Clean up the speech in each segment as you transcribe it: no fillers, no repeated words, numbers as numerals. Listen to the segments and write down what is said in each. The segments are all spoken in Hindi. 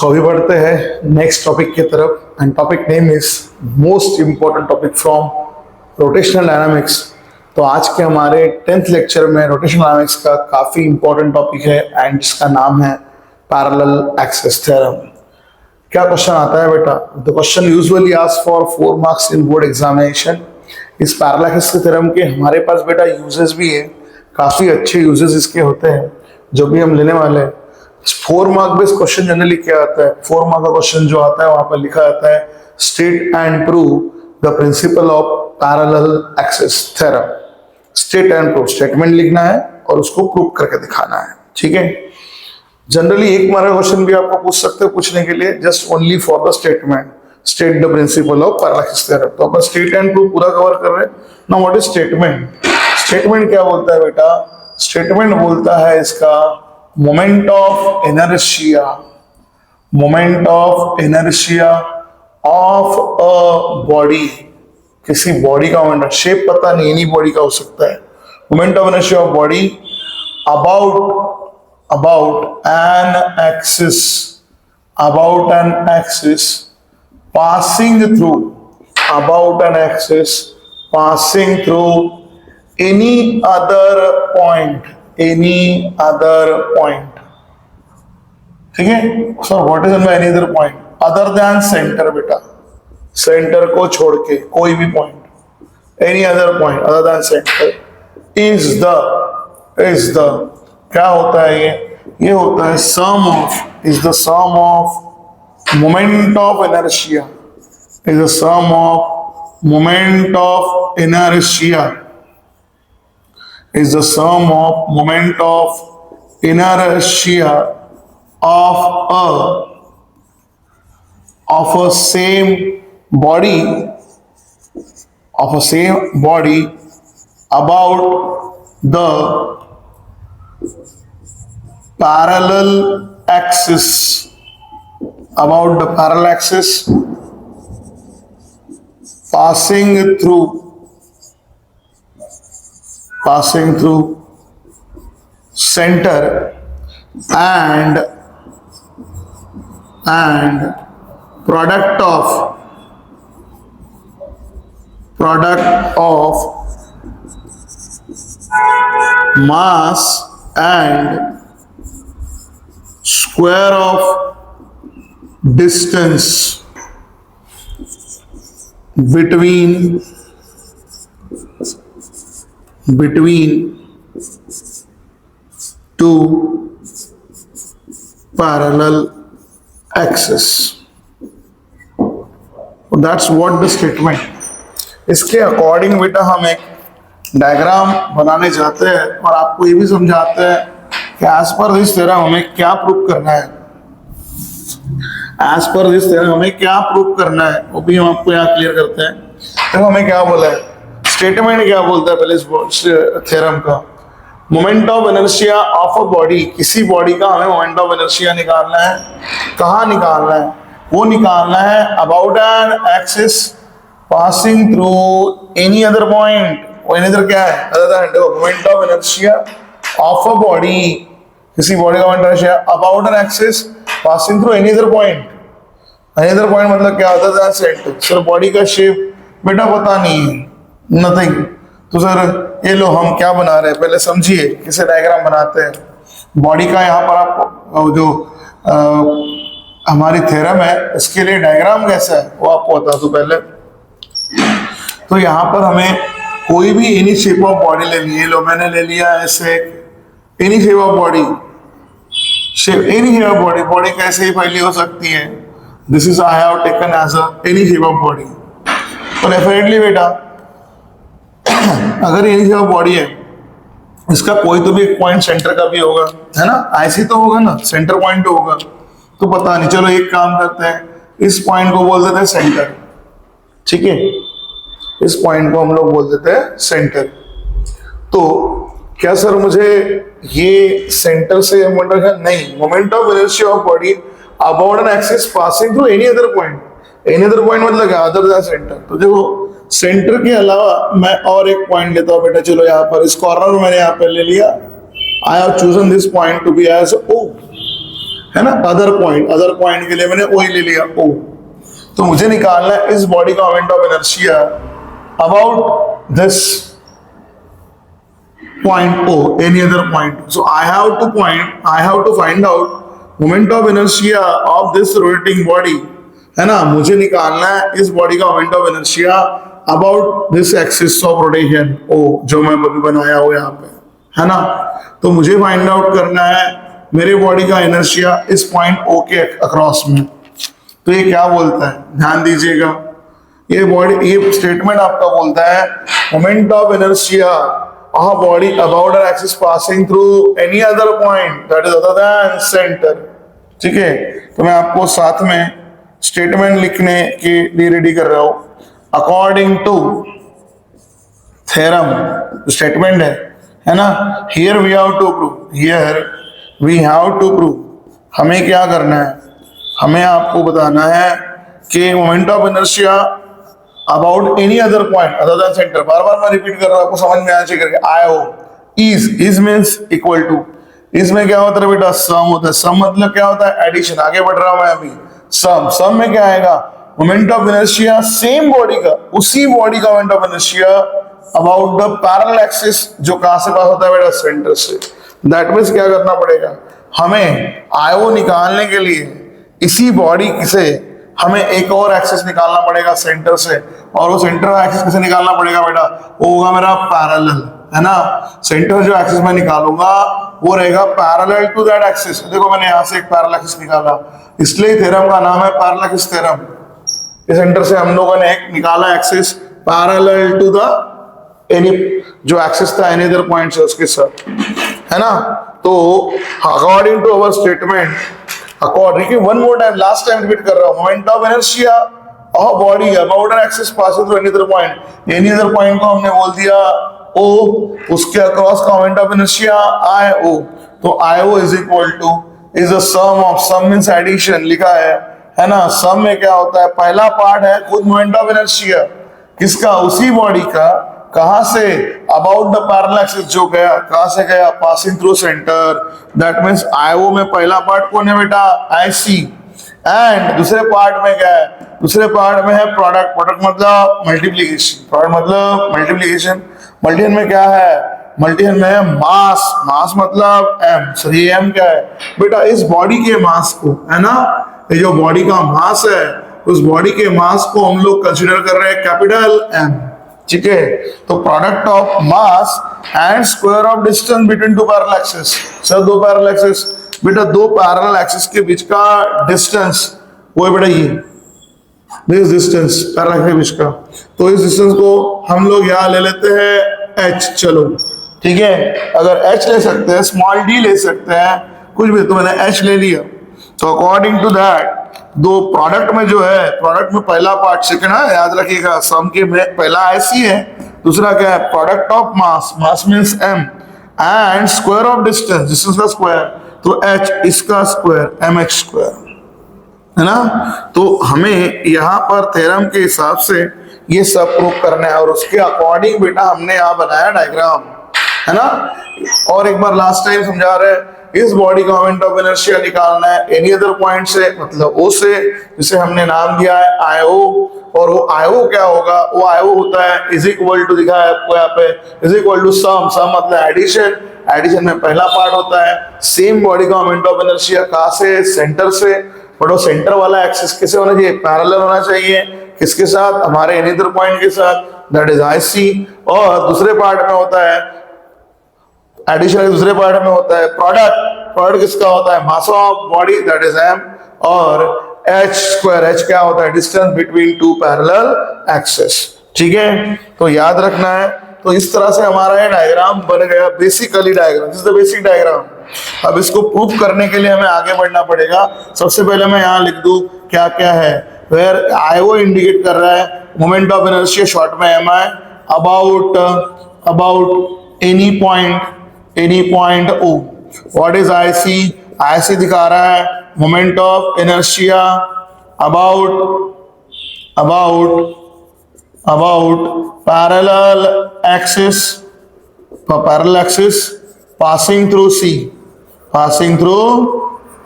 अभी बढ़ते हैं नेक्स्ट टॉपिक की तरफ and topic name is most important topic from rotational dynamics. तो आज के हमारे 10th लेक्चर में रोटेशनल डायनामिक्स का काफी इंपॉर्टेंट टॉपिक है एंड जिसका नाम है पैरेलल एक्सिस थ्योरम। क्या क्वेश्चन आता है बेटा? The question usually asked for 4 marks in board examination. इस पैरेलल एक्सिस थ्योरम के हमारे पास बेटा यूजेस भी है, काफी अच्छे यूजेस इसके होते हैं जो भी हम लेने वाले हैं। 4 मार्क बेस्ड क्वेश्चन जनरली क्या आता है? 4 मार्क का क्वेश्चन जो आता है वहां पर लिखा जाता है state and prove the principal of parallel axis theorem. State and prove, statement लिखना है और उसको प्रूव करके दिखाना है, ठीक है। जनरली 1 मार्क का क्वेश्चन भी आपको पूछ सकते हैं पूछने के लिए, just only for the statement, state the principal of parallel axis theorem. तो अपन स्टेट एंड प्रूव पूरा कवर कर रहे हैं ना। What is statement? स्टेटमेंट क्या बोलता है बेटा? स्टेटमेंट बोलता है इसका moment of inertia, moment of inertia of a body, किसी बॉडी का मोमेंट, शेप पता नहीं, एनी बॉडी का हो सकता है। Moment of inertia of body about an axis, about an axis passing through, about an axis passing through any other point, any other point, ठीक है सर? What is any other point? Other than centre बेटा, सेंटर को छोड़ के कोई भी point, any other point other than centre is the क्या होता है ये होता है sum of, is the sum of moment of inertia, is the sum of moment of inertia, is the sum of moment of inertia of a same body about the parallel axis, about the parallel axis passing through center and product of mass and square of distance between two parallel axes. That's what the statement. इसके अकॉर्डिंग बेटा हम एक डायग्राम बनाने जाते हैं और आपको ये भी समझाते हैं कि एज पर दिस थ्योरम हमें क्या प्रूव करना है, एज पर दिस थ्योरम हमें क्या प्रूव करना है वो भी हम आपको यहाँ क्लियर करते हैं। तो हमें क्या बोला है, स्टेटमेंट क्या बोलता है पहले इस थ्योरम का? Moment of inertia of a body, किसी बॉडी का हमें मोमेंट ऑफ इनर्शिया निकालना है। कहाँ निकालना है? वो निकालना है about an axis passing through any other point. वो एनी अदर क्या है? Other than moment of inertia of a body, किसी बॉडी का moment inertia about an axis passing through any other point. Any other point मतलब क्या? Other than centre. Sir body का शेप बेटा पता नहीं है, नथिंग। तो सर ये लो हम क्या बना रहे हैं, पहले समझिए किसे डायग्राम बनाते हैं बॉडी का। यहाँ पर आपको जो हमारी थ्योरम है इसके लिए डायग्राम कैसा है वो आपको बता दूं पहले। तो यहाँ पर हमें कोई भी एनी शेप ऑफ बॉडी लेनी है। लो मैंने ले लिया ऐसे any shape of body, any shape of body. Body कैसे ही फैली हो सकती है? This is I have taken as a any shape of body. तो डेफिनेटली बेटा अगर एनी शेप ऑफ बॉडी है, इसका कोई तो भी एक पॉइंट सेंटर का भी होगा, है ना? ऐसे तो होगा ना, सेंटर पॉइंट होगा। तो पता नहीं, चलो एक काम करते हैं, इस पॉइंट को बोल देते हैं सेंटर, ठीक है? इस पॉइंट को हम लोग बोल देते हैं सेंटर। तो क्या सर मुझे ये सेंटर से मोमेंट नहीं, moment of inertia of body about an axis passing through any other point. Any other point मतलब क्या? Other than centre. तो देखो सेंटर के अलावा मैं और एक पॉइंट लेता हूं बेटा। चलो यहाँ पर इस कॉर्नर में मैंने यहाँ पर ले लिया, I have chosen this point to be as O. है ना, अदर पॉइंट के लिए मैंने ओ ही ले लिया, ओ। तो मुझे निकालना है इस बॉडी का moment of inertia about this point O, any other point. So I have to find out moment of inertia of this rotating body, है ना। मुझे निकालना है इस बॉडी का moment of inertia about this axis of rotation O, जो मैं अभी बनाया हुआ यहाँ पे, है ना। तो मुझे फाइंड आउट करना है मेरे बॉडी का इनर्शिया इस पॉइंट O के अक्रॉस में। तो ये क्या बोलता है, ध्यान दीजिएगा, ये स्टेटमेंट आपका बोलता है moment of inertia a body about an axis passing through any other point that is other than center। ठीक है, तो मैं आपको साथ में स्टेटमेंट लिखने के लिए रेडी कर रहा हूं। अकॉर्डिंग टू थ्योरम स्टेटमेंट है ना, here we have to prove, हमें क्या करना है, हमें आपको बताना है कि moment of inertia about any other point other than centre, बार बार मैं रिपीट कर रहा हूं, आपको समझ में आना चाहिए करके। आयो इज मींस इक्वल टू, इसमें क्या होता है बेटा, सम होता है। सम मतलब क्या होता है, एडिशन। आगे बढ़ रहा हूं मैं अभी, सम में क्या आएगा, moment of inertia same body का, उसी बॉडी का moment of inertia about the parallel axis, जो कहां से पास होता है बेटा, सेंटर से। दैट मींस क्या करना पड़ेगा हमें, आयो निकालने के लिए इसी बॉडी से हमें एक और एक्सिस निकालना पड़ेगा सेंटर से, और वो सेंटर एक्सिस कैसे निकालना पड़ेगा बेटा, वो होगा मेरा पैरेलल, है ना। सेंटर जो एक्सिस मैं निकालूंगा वो रहेगा पैरेलल टू दैट एक्सिस। देखो मैंने यहां से एक पैरेलल एक्सिस निकाला, इसलिए थ्योरम का नाम है पैरेलल एक्सिस थ्योरम। इस सेंटर से हम लोगों ने एक निकाला axis parallel to the any, जो एक्सिस था एनी अदर पॉइंट से उसके साथ, है ना। तो according to our statement, according one more time, last time repeat कर रहा हूं, moment of inertia of body about an axis passing through any other point, any other point को हमने बोल दिया O, उसके अक्रॉस का मोमेंट ऑफ इनर्शिया IO। तो IO is equal to is the sum of, sum means addition लिखा है ना। सम में क्या होता है, पहला पार्ट है खुद मोमेंट ऑफ इनर्शिया किसका, उसी बॉडी का, कहां से, अबाउट द पैरेलल एक्सिस, जो गया कहां से गया, passing through centre. That means IO में पहला पार्ट कौन है बेटा, IC। एंड दूसरे पार्ट में क्या है, दूसरे पार्ट में है प्रोडक्ट मतलब मल्टीप्लीकेशन, प्रोडक्ट मतलब मल्टीप्लीकेशन। मल्टीपल में क्या है, मल्टीपल में है मास मतलब m। सही, m क्या है बेटा, इस बॉडी के मास को, है ना, ये जो बॉडी का मास है उस बॉडी के मास को हम लोग कंसीडर कर रहे हैं कैपिटल M। ठीक है, तो product of mass and square of distance between two parallel axis. Sir दो पैरेलल एक्सिस, बेटा दो पैरेलल एक्सिस के बीच का डिस्टेंस वो है बेटा ये, दिस डिस्टेंस पैरेलल एक्सिस के बीच का। तो इस डिस्टेंस को हम लोग यहाँ ले लेते हैं h। चलो ठीक है, अगर h ले सकते हैं, स्मॉल d ले सकते हैं, कुछ भी, तो मैंने h ले लिया। तो अकॉर्डिंग टू दैट, दो प्रोडक्ट में जो है, प्रोडक्ट में पहला पार्ट सेकंड है, याद रखिएगा, सम के में पहला IC है, दूसरा क्या है, product of mass means m, and square of distance का स्क्वायर, तो h इसका स्क्वायर, mh स्क्वायर, है ना। तो हमें यहाँ पर थ्योरम के हिसाब से ये सब प्रूव करना है, और उसके अकॉर्डिंग बेटा हमने यहाँ बनाया डायग्राम, है ना। और एक बार लास्ट टाइम समझा रहे हैं, इस बॉडी का मोमेंट ऑफ इनर्शिया निकालना है एनी अदर पॉइंट से, मतलब O से, जिसे हमने नाम दिया है IO। और वो IO क्या होगा, वो IO होता है इज इक्वल टू, दिखा है आपको यहाँ पे, इज इक्वल टू सम मतलब एडिशन। एडिशन में पहला पार्ट होता है सेम बॉडी का मोमेंट ऑफ इनर्शिया, कहां से, सेंटर से। बट वो सेंटर वाला एक्सिस कैसे होना चाहिए, पैरेलल होना चाहिए, किसके साथ, हमारे एनी अदर पॉइंट के साथ, दैट इज IC। और दूसरे पार्ट में होता है एडिशन, दूसरे पार्ट में होता है प्रोडक्ट किसका होता है, mass of body, that is m। और h स्क्वायर, h क्या होता है, distance between two parallel axis. ठीक है, तो याद रखना है। तो इस तरह से हमारा ये डायग्राम बन गया, basically diagram, this is the basic diagram. अब इसको प्रूव करने के लिए हमें आगे बढ़ना पड़ेगा। सबसे पहले मैं यहाँ लिख दूं क्या क्या है, वेयर IO इंडिकेट कर रहा है मोमेंट ऑफ इनर्शिया, शॉर्ट में MI, about any point O। What is IC दिखा रहा है moment of inertia about parallel axis passing through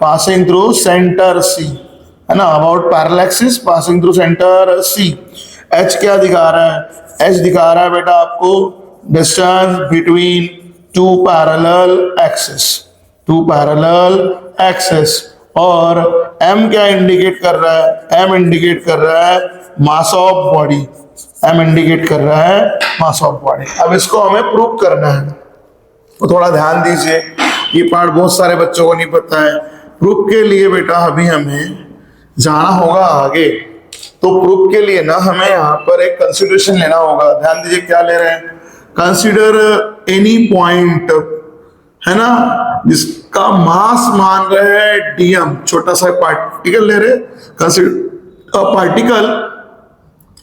passing through center C, है ना, about parallel axis passing through center C. H क्या दिखा रहा है? एच दिखा रहा है बेटा आपको distance between two parallel axis, two parallel axis. और एम क्या इंडिकेट कर रहा है? एम इंडिकेट कर रहा है mass of body, M indicate कर रहा है मास ऑफ बॉडी। अब इसको हमें प्रूव करना है, तो थोड़ा ध्यान दीजिए, ये पार्ट बहुत सारे बच्चों को नहीं पता है। प्रूफ के लिए बेटा अभी हमें जाना होगा आगे, तो प्रूफ के लिए ना हमें यहाँ पर एक कंसिडरेशन लेना होगा। ध्यान दीजिए क्या ले रहे हैं? कंसिडर एनी पॉइंट, है ना, जिसका मास मान रहे हैं डीएम, छोटा सा पार्टिकल ले रहे, consider a particle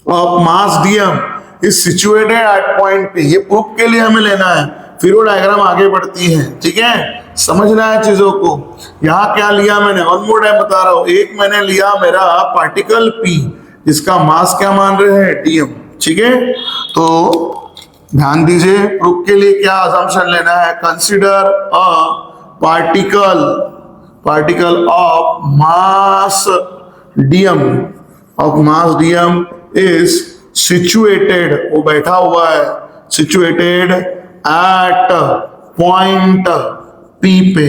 of mass DM is situated at point पे। ये प्रूफ के लिए हमें लेना है, फिर वो डायग्राम आगे बढ़ती है। ठीक है, समझना है चीजों को। यहां क्या लिया मैंने, वन मोर टाइम बता रहा हूं। एक मैंने लिया मेरा पार्टिकल पी, जिसका मास क्या मान रहे हैं? डीएम। ठीक है, तो ध्यान दीजिए, प्रूफ के लिए क्या असम्पशन लेना है? Consider a particle of mass DM, of mass DM is situated, वो बैठा हुआ है, सिचुएटेड एट पॉइंट पी पे।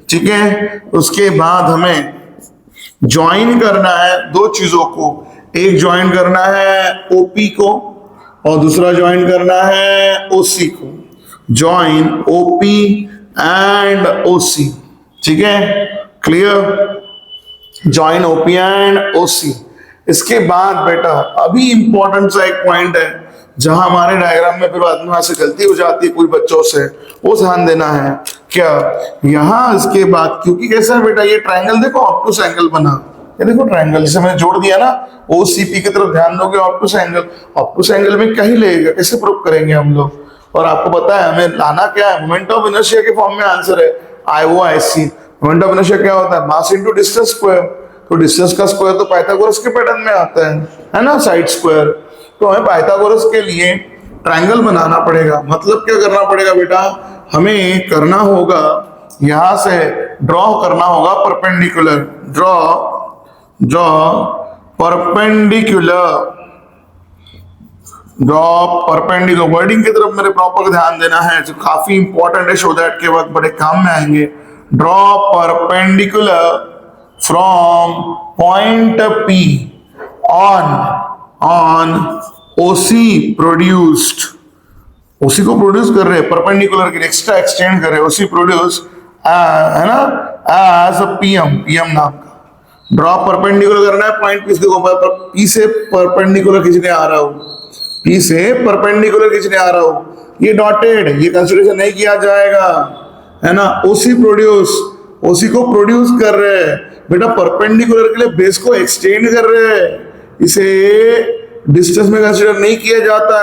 ठीक है, उसके बाद हमें ज्वाइन करना है दो चीजों को, एक ज्वाइन करना है ओपी को और दूसरा ज्वाइन करना है ओसी को। ज्वाइन ओपी एंड ओसी। ठीक है, क्लियर? ज्वाइन ओपी एंड ओसी। इसके बाद बेटा अभी इंपॉर्टेंट सा एक पॉइंट है, जहां हमारे डायग्राम में फिर बाद में से गलती हो जाती है कुछ बच्चों से, वो ध्यान देना है। क्या यहां इसके बाद, क्योंकि कैसा है बेटा, ये ट्रायंगल देखो, ऑब्टूस एंगल बना, ये देखो ट्रायंगल, जिसे मैंने जोड़ दिया ना, ओसीपी की तरफ ध्यान दोगे, ऑब्टूस एंगल। ऑब्टूस एंगल में क्या ही लगेगा, कैसे प्रूव करेंगे हम लोग? और आपको पता है हमें लाना क्या है? मोमेंट ऑफ इनर्शिया के फॉर्म में आंसर है IOIC। मोमेंट ऑफ इनर्शिया क्या होता है? Mass into distance square. तो डिस्टेंस का स्क्वायर तो पाइथागोरस के पैटर्न में आता है ना, साइड स्क्वायर। तो हमें पाइथागोरस के लिए ट्रायंगल बनाना पड़ेगा। मतलब क्या करना पड़ेगा बेटा? हमें करना होगा, यहां से ड्रॉ करना होगा परपेंडिकुलर, ड्रॉ परपेंडिकुलर। वर्डिंग की तरफ मेरे प्रॉपर ध्यान देना है, जो काफी इंपॉर्टेंट है, शो दैट के वक्त बड़े काम में आएंगे। Draw perpendicular from point P on OC produced, OC को प्रोड्यूस कर रहे हैं, परपेंडिकुलर के एक्स्ट्रा एक्सटेंड कर रहे हैं, OC प्रोड्यूस, है ना, एज PM नाम का। ड्रॉ परपेंडिकुलर करना है पॉइंट P से। देखो P से परपेंडिकुलर खींचने आ रहा हूं, P से परपेंडिकुलर खींचने आ रहा हूं, ये डॉटेड, ये कंसीडरेशन नहीं किया जाएगा, है ना। OC को प्रोड्यूस कर रहे हैं बेटा, परपेंडिकुलर के लिए बेस को एक्सटेंड कर रहे हैं, इसे डिस्टेंस में कंसीडर नहीं किया जाता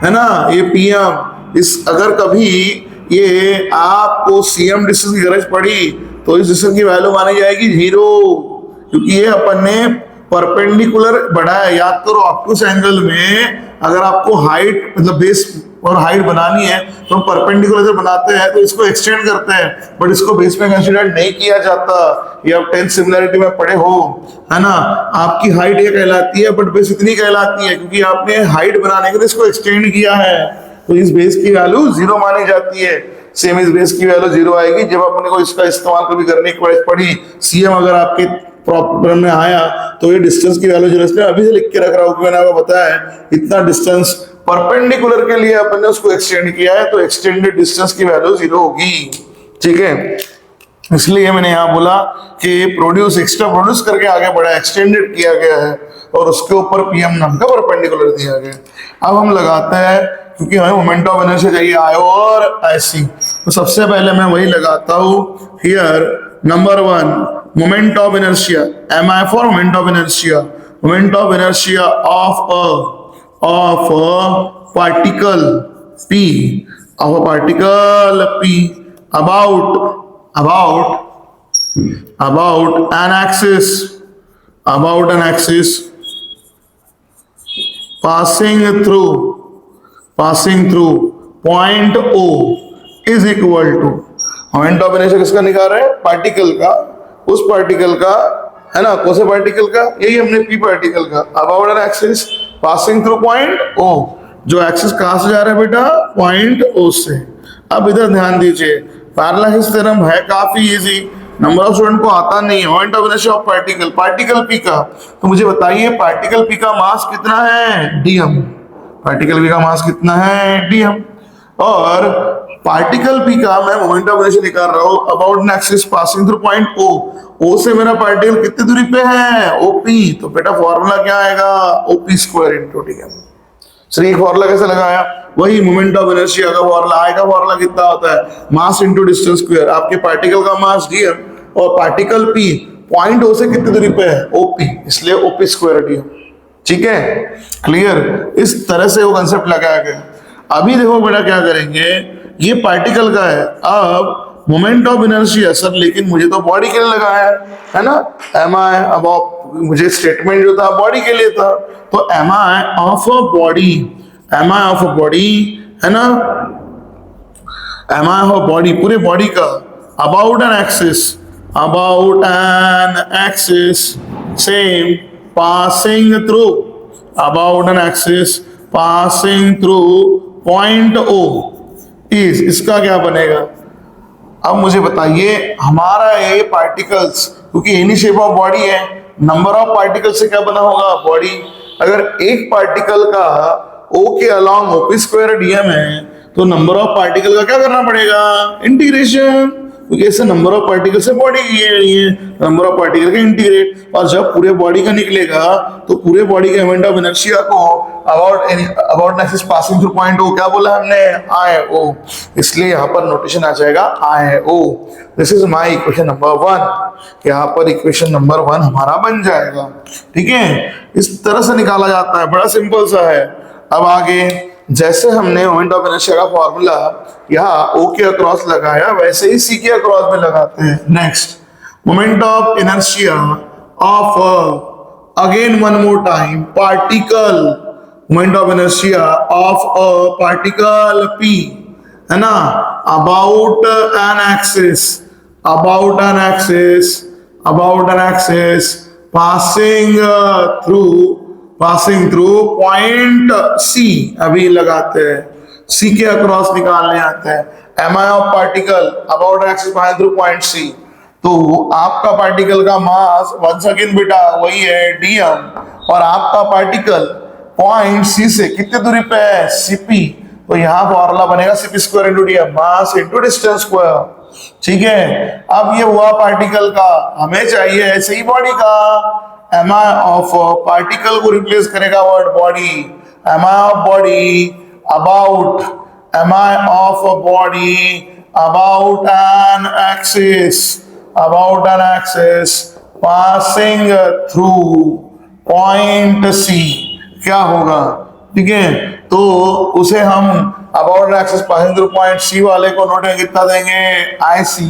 है ना। ये PM, इस अगर कभी ये आपको CM डिस्टेंस की गरज पड़ी तो इस डिस्टेंस की वैल्यू मानी जाएगी 0, क्योंकि ये अपन ने परपेंडिकुलर बढ़ाया। याद करो, ऑब्टूस एंगल में अगर आपको हाइट मतलब बेस और हाइट बनानी है तो हम परपेंडिकुलर जब बनाते हैं तो इसको एक्सटेंड करते हैं, बट इसको बेस में कंसीडर नहीं किया जाता। ये आप 10th सिमिलरिटी में पढ़े हो, है ना। आपकी हाइट ये कहलाती है, बट बेस इतनी कहलाती है क्योंकि आपने हाइट बनाने के लिए इसको एक्सटेंड किया है, तो इस बेस की वैल्यू 0 मानी जाती है। सेम इस बेस की वैल्यू 0 आएगी जब अपने को इसका इस्तेमाल कभी करने की पड़ी। CM अगर आपके प्रॉब्लम में आया तो ये डिस्टेंस की वैल्यू 0, इसलिए अभी से लिख के रख रहा हूं, मैंने आपको बताया इतना डिस्टेंस परपेंडिकुलर के लिए अपन ने उसको एक्सटेंड किया है, तो एक्सटेंडेड डिस्टेंस की वैल्यू 0 होगी। ठीक है, इसलिए मैंने यहां बोला कि एक्स्ट्रा प्रोड्यूस करके आगे बढ़ा, एक्सटेंडेड किया गया है और उसके ऊपर PM नाम का परपेंडिकुलर दिया गया। अब हम लगाते हैं, क्योंकि हमें मोमेंट ऑफ इनर्शिया चाहिए IO और IC, तो सबसे पहले मैं वही लगाता हूं। Here number 1, moment of inertia, MI for moment of inertia, moment of inertia of a particle P, about an axis, passing through point O is equal to, moment of inertia किसका निकाल रहे हैं? पार्टिकल का, उस पार्टिकल का, है ना, कौन से पार्टिकल का, यही हमने पी पार्टिकल का, about an axis passing through point O, जो एक्सिस कहां से जा रहा है बेटा, पॉइंट ओ से। अब इधर ध्यान दीजिए, पैरेलल थ्योरम है काफी इजी, नंबर ऑफ स्टूडेंट को आता नहीं है। Moment of inertia of particle, particle P का, तो मुझे बताइए पार्टिकल पी का मास कितना है, डीएम। पार्टिकल पी का मास कितना है, डीएम। और पार्टिकल पी का मैं मोमेंट ऑफ इनर्शिया निकाल रहा हूं about an axis passing through point O, O से मेरा पार्टिकल कितनी दूरी पे है, ओपी। तो बेटा फॉर्मूला क्या आएगा, ओपी स्क्वायर इंटू डीएम। चलिए फॉर्मूला कैसे लगाया, वही मोमेंट ऑफ इनर्शिया का फॉर्मूला आएगा। फॉर्मूला कितना होता है, मास इंटू डिस्टेंस स्क्वायर। आपके पार्टिकल का मास डीएम और पार्टिकल पी पॉइंट ओ से कितनी दूरी पे है, ओपी, इसलिए ओपी स्क्वायर डीएम। ठीक है, क्लियर। इस तरह से वो कंसेप्ट लगाया गया। अभी देखो बेटा क्या करेंगे, ये पार्टिकल का है, अब मोमेंट ऑफ इनर्शिया सर, लेकिन मुझे तो बॉडी के लिए लगाया है ना, एम आई, अब मुझे स्टेटमेंट जो था बॉडी के लिए था, तो M I of a body, M I of a body, है ना, एम आई ऑफ बॉडी, पूरे बॉडी का, about an axis, about an axis same passing through, about an axis passing through point O is, इसका क्या बनेगा। अब मुझे बताइए हमारा ये पार्टिकल्स, क्योंकि एनी शेप ऑफ बॉडी है, नंबर ऑफ पार्टिकल से क्या बना होगा, बॉडी। अगर एक पार्टिकल का ओ के अलॉन्ग ओपी स्क्वायर डीएम है, तो नंबर ऑफ पार्टिकल का क्या करना पड़ेगा, इंटीग्रेशन, क्योंकि ऐसे नंबर ऑफ पार्टिकल से बॉडी की है, नंबर ऑफ पार्टिकल का इंटीग्रेट। और जब पूरे बॉडी का निकलेगा तो पूरे बॉडी के मोमेंट ऑफ इनर्शिया को about axis passing through point O क्या बोला हमने, आई ओ, इसलिए यहाँ पर नोटेशन आ जाएगा I O. This is my equation number 1। यहाँ पर इक्वेशन नंबर 1 हमारा बन जाएगा। ठीक है, इस तरह से निकाला जाता है, बड़ा सिंपल सा है। अब आगे जैसे हमने मोमेंट ऑफ इनर्शिया का फॉर्मूला यहाँ ओ के अक्रॉस लगाया, वैसे ही सी के अक्रॉस में लगाते हैं। Next, moment of inertia of again one more time particle, moment of inertia of a particle P, है ना, about an axis, about an axis, about an axis passing through point C. अभी लगाते हैं, सी के अक्रॉस निकालने आते हैं। M I of particle about axis passing through point C, तो आपका पार्टिकल का मास वंस अगेन बेटा वही है डीएम, और आपका पार्टिकल पॉइंट सी से कितनी दूरी पे है, सीपी। तो यहाँ फॉर्मूला बनेगा CP square into DM, mass into distance square. ठीक है, अब ये हुआ पार्टिकल का, हमें चाहिए ऐसे ही बॉडी का। एम आई ऑफ पार्टिकल को रिप्लेस करेगा word body, M I of body about, M I of body about an axis, about an axis passing through point C, क्या होगा। ठीक है, तो उसे हम about axis passing through point C वाले को नोट कितना देंगे, आई सी।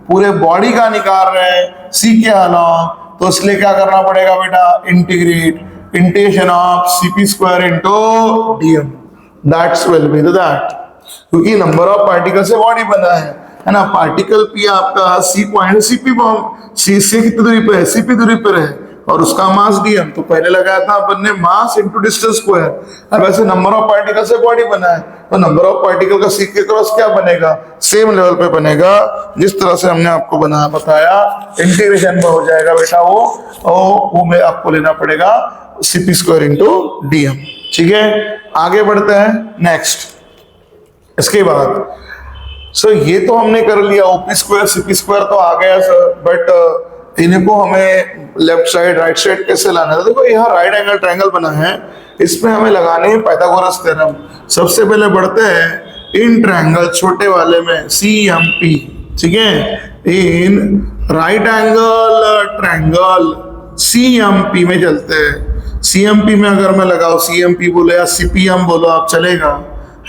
पूरे बॉडी का निकाल रहे हैं सी के अलॉन्ग, तो इसलिए क्या करना पड़ेगा बेटा, integrate, integration of CP square into DM, that's will be that, क्योंकि नंबर ऑफ पार्टिकल से बॉडी बना है ना। पार्टिकल पी आपका सी पॉइंट, सीपी सी से कितनी दूरी पे है, सीपी दूरी पर है, और उसका मास डीएम। तो पहले लगाया था अपन ने मास इंटू डिस्टेंस स्क्वायर। अब ऐसे नंबर ऑफ पार्टिकल से बॉडी बना है, तो नंबर ऑफ पार्टिकल का सी के क्रॉस क्या बनेगा, सेम लेवल पे बनेगा जिस तरह से हमने आपको बताया। इंटीग्रेशन में हो जाएगा बेटा वो में आपको लेना पड़ेगा सीपी स्क्वायर इंटू डीएम। ठीक है, आगे बढ़ते हैं नेक्स्ट। इसके बाद सर ये तो हमने कर लिया, ओपी स्क्वायर सीपी स्क्वायर तो आ गया सर, बट इनको हमें लेफ्ट साइड राइट साइड कैसे लाना है। देखो यहाँ राइट एंगल ट्रायंगल बना है, इसमें हमें लगाने हैं पाइथागोरस थ्योरम। सबसे पहले बढ़ते हैं इन ट्रायंगल छोटे वाले में CMP। ठीक है, in right angle triangle CMP में चलते हैं। CMP में अगर मैं लगाऊं, CMP बोलो या CPM बोलो आप, चलेगा,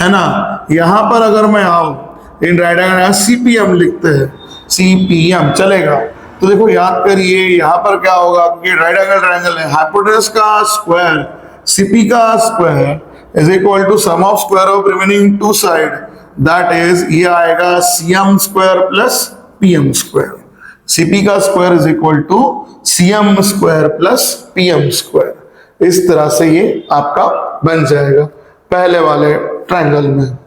है ना। यहां पर अगर मैं आऊं, इन राइट एंगल CPM लिखते हैं, CPM चलेगा। तो देखो याद करिए यहाँ पर क्या होगा, क्योंकि राइट एंगल ट्रायंगल है, हाइपोटेनस का स्क्वायर CP का square is equal to sum of square of remaining two side, that is ये आएगा CM square plus PM square. Cp का square is equal to Cm square plus Pm square. इस तरह से ये आपका बन जाएगा पहले वाले ट्रायंगल में।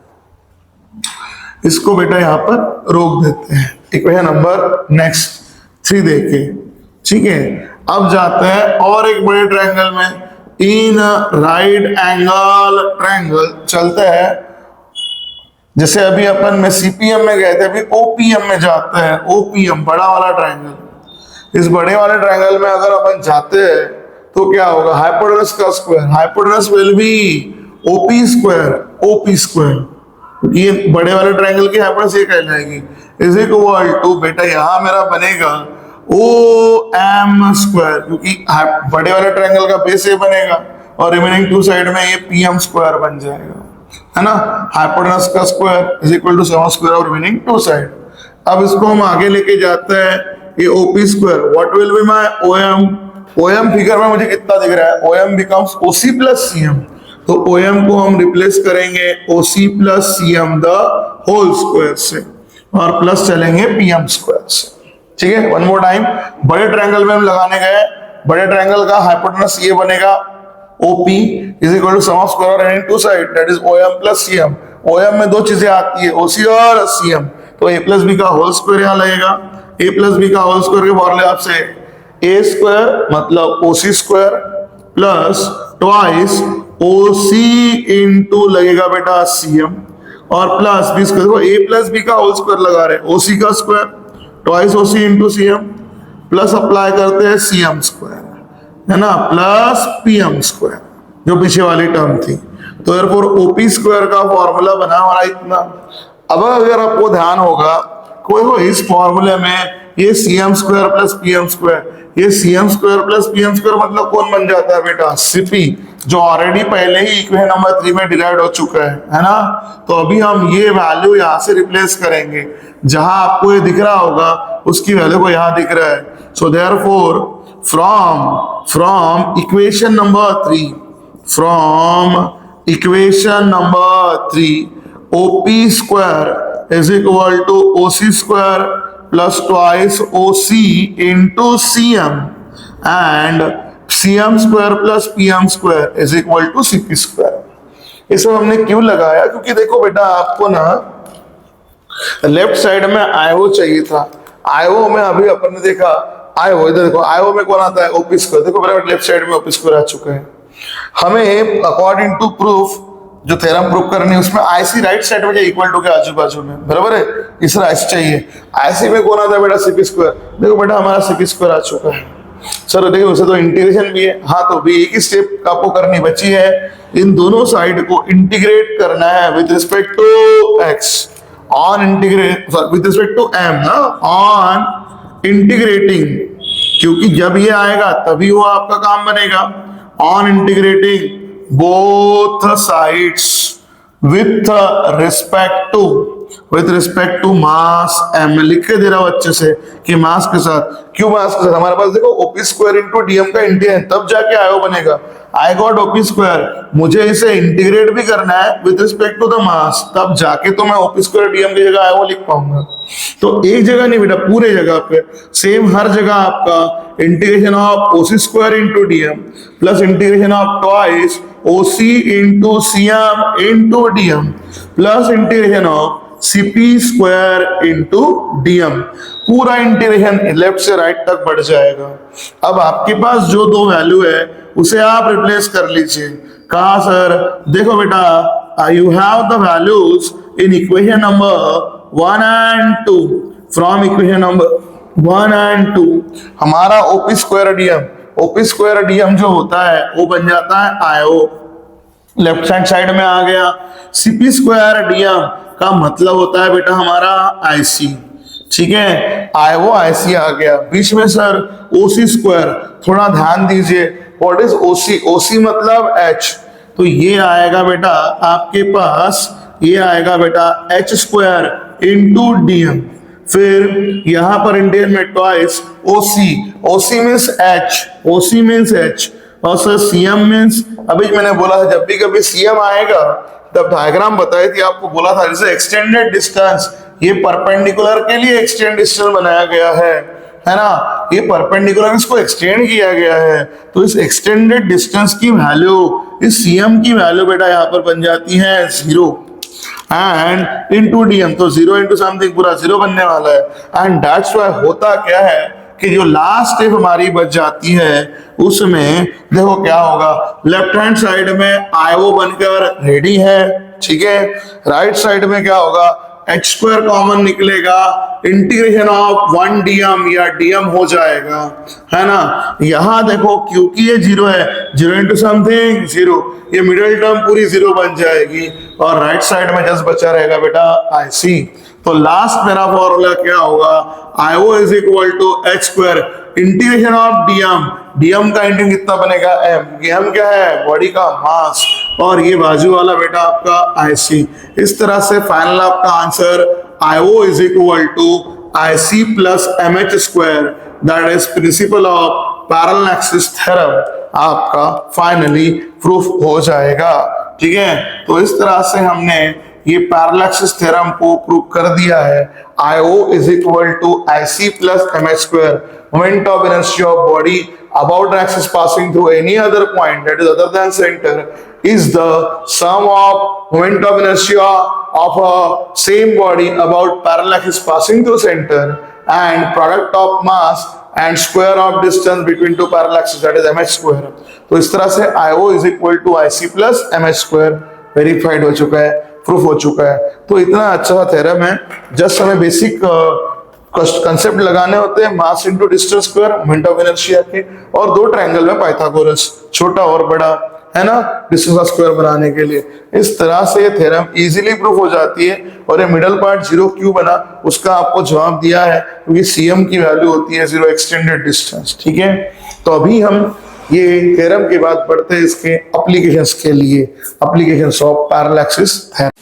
इसको बेटा यहां पर रोक देते हैं। इक्वेशन नंबर नेक्स्ट 3 देखे, ठीक है। अब जाते हैं और एक बड़े ट्रायंगल में, इन राइट एंगल ट्रायंगल चलते हैं। जैसे अभी अपन में सीपीएम में गए थे, अभी ओपीएम में जाते हैं। ओपीएम बड़ा वाला ट्रायंगल, इस बड़े वाले ट्रायंगल में अगर अपन जाते हैं तो क्या होगा, हाइपोटेनस का square, hypotenuse will be OP square, OP square, ये बड़े वाले ट्रायंगल की हाइपोटेनस ये कहलाएगी, इज इक्वल टू बेटा यहां मेरा बनेगा ओ एम स्क्वायर, क्योंकि बड़े वाले ट्रायंगल का बेस ये बनेगा और रिमेनिंग 2 साइड में ये पीएम स्क्वायर बन जाएगा, है ना। हाइपोटेनस का square is equal to sum square of remaining 2 side. अब इसको हम आगे लेके जाते हैं, ये OP square, what will be my OM. OM figure में मुझे कितना दिख रहा है, OM becomes OC plus CM, तो ओएम को हम रिप्लेस करेंगे OC plus CM the whole square से और प्लस चलेंगे पीएम स्क्वायर से, ठीक है। वन मोर टाइम, बड़े ट्रायंगल में हम लगाने गए, बड़े ट्रायंगल का हाइपोटेनस ये बनेगा OP is equal to sum of square of any 2 side, that is OM plus CM। OM में 2 चीजें आती है, OC और CM, तो A प्लस B का होल स्क्वायर यहाँ लगेगा। A प्लस B का होल स्क्वायर के फॉर्मूले आपसे A स्क्वायर मतलब OC square plus twice OC into लगेगा बेटा CM और प्लस B स्क्वायर, देखो A प्लस B का होल स्क्वायर लगा रहे हैं, OC का square twice OC into CM plus apply करते हैं CM स्क्वायर, है ना, प्लस पीएम स्क्वायर जो पीछे वाली टर्म थी। तो therefore ओपी स्क्वायर का फॉर्मूला बना हमारा इतना। अब अगर आपको ध्यान होगा कोई हो इस फॉर्मूले में ये CM square plus PM square, ये CM square plus PM square मतलब कौन बन जाता है बेटा, सीपी, जो ऑलरेडी पहले ही इक्वेशन नंबर 3 में डिराइव हो चुका है ना। तो अभी हम ये वैल्यू यहां से रिप्लेस करेंगे, जहां आपको ये दिख रहा होगा उसकी वैल्यू को यहां दिख रहा है। So therefore from equation number 3, from equation number 3, OP square is equal to OC square plus twice OC into CM and CM square plus PM square is equal to CP square। इसमें हमने क्यों लगाया, क्योंकि देखो बेटा आपको ना लेफ्ट साइड में आईओ चाहिए था। आईओ में अभी अपन ने देखा आईओ, इधर देखो आईओ में कौन आता है, ओपी स्क्वायर, देखो बराबर लेफ्ट साइड में ओपी स्क्वायर आ चुका है। हमें अकॉर्डिंग टू प्रूफ जो थ्योरम प्रूफ करनी है उसमें आईसी राइट साइड में इक्वल टू के आजू बाजू में, बराबर है, तीसरा आईसी चाहिए। आईसी में कौन आता है बेटा, सीपी स्क्वायर, देखो बेटा हमारा सीपी स्क्वायर आ चुका है। सर देखिए उसे तो इंटीग्रेशन भी है, हाँ तो भी एक ही स्टेप आपको करनी बची है, इन दोनों साइड को इंटीग्रेट करना है with respect to X on integrate with respect to M ना, ऑन इंटीग्रेटिंग, क्योंकि जब ये आएगा तभी वो आपका काम बनेगा। On integrating both sides with respect to mass M, लिख के दे रहा हूं अच्छे से कि मास के साथ, क्यों मास के साथ, हमारे पास देखो ओपी स्क्वायर इंटू डीएम का इंटीग्रेशन तब जाके आयो बनेगा। आई गॉट ओपी स्क्वायर, मुझे इसे इंटीग्रेट भी करना है with respect to the mass, तब जाके तो मैं ओपी स्क्वायर डीएम की जगह आयो लिख पाऊंगा। तो एक जगह नहीं बेटा, पूरे जगह पे सेम हर जगह आपका integration of OC square into DM plus integration of twice OC into CM into DM plus integration of CP square into DM, पूरा इंटीग्रेशन लेफ्ट से राइट तक बढ़ जाएगा। अब आपके पास जो दो वैल्यू है उसे आप रिप्लेस कर लीजिए। कहा सर, देखो बेटा you have the values in equation number 1 and 2, from equation number 1 and 2 हमारा ओपी स्क्वायर डीएम जो होता है वो बन जाता है आईओ, लेफ्ट हैंड साइड में आ गया। सीपी स्क्वायर डीएम का मतलब होता है बेटा हमारा आईसी, ठीक है, आईओ आईसी आ गया। बीच में सर ओसी स्क्वायर, थोड़ा ध्यान दीजिए, व्हाट इज ओसी, ओसी मतलब एच, तो ये आएगा बेटा आपके पास, ये आएगा बेटा एच स्क्वायर इंटू डीएम, फिर यहां पर इंडियन में ट्वाइस ओसी, ओसी मीन्स एच, ओसी मीन्स एच, और सर सीएम मीन्स, अभी मैंने बोला था जब भी कभी सीएम आएगा तब डायग्राम बताई थी आपको, बोला था जैसे एक्सटेंडेड डिस्टेंस, ये परपेंडिकुलर के लिए एक्सटेंड डिस्टेंस बनाया गया है, है ना, ये परपेंडिकुलर इसको एक्सटेंड किया गया है, तो इस एक्सटेंडेड डिस्टेंस की वैल्यू, इस CM की वैल्यू बेटा यहाँ पर बन जाती है 0 एंड इनटू DM, तो 0 इंटू समथिंग पूरा 0 बनने वाला है। एंड दैट्स व्हाई होता क्या है कि जो लास्ट स्टेप हमारी बच जाती है उसमें देखो क्या होगा, लेफ्ट हैंड साइड में IO बनकर रेडी है, ठीक है, राइट साइड में क्या होगा, h² कॉमन निकलेगा, इंटीग्रेशन ऑफ 1 DM या DM हो जाएगा, है ना। यहां देखो क्योंकि ये 0 है, 0 इंटू समथिंग 0, ये मिडिल टर्म पूरी 0 बन जाएगी और राइट साइड में जस्ट बचा रहेगा बेटा IC। तो लास्ट मेरा फॉर्मूला क्या होगा, IO is equal to h² integration of DM का इंटीग्रेशन कितना बनेगा m क्या है, बॉडी का मास, और ये बाजू वाला बेटा आपका IC। इस तरह से फाइनल आपका answer IO is equal to IC plus MH², that is principle of parallel axis theorem, आपका फाइनली प्रूफ हो जाएगा, ठीक है। तो इस तरह से हमने ये पैरेलल एक्सिस थ्योरम को प्रूव कर दिया है। IO is equal to IC plus MH², moment of inertia of body about an axis passing through any other point that is other than center is the sum of moment of inertia of a same body about parallel axis passing through center and product of mass and square of distance between two parallel axes, that is MH²। तो इस तरह से IO is equal to IC plus MH² verified हो चुका है, प्रूफ हो चुका है। तो इतना अच्छा थ्योरम है, जस्ट हमें बेसिक कंसेप्ट लगाने होते हैं, mass into distance square, moment of inertia के, और दो ट्रायंगल में पाइथागोरस, छोटा और बड़ा, है ना, डिस्टेंस का स्क्वायर बनाने के लिए। इस तरह से ये थ्योरम इजीली प्रूफ हो जाती है। और ये मिडल पार्ट 0 क्यों बना, उसका आपको जवाब दिया है, क्योंकि CM की वैल्यू होती है 0 एक्सटेंडेड डिस्टेंस, ठीक है। तो अभी हम ये थ्योरम के बाद पढ़ते हैं इसके एप्लीकेशंस के लिए, applications of parallel axis theorem.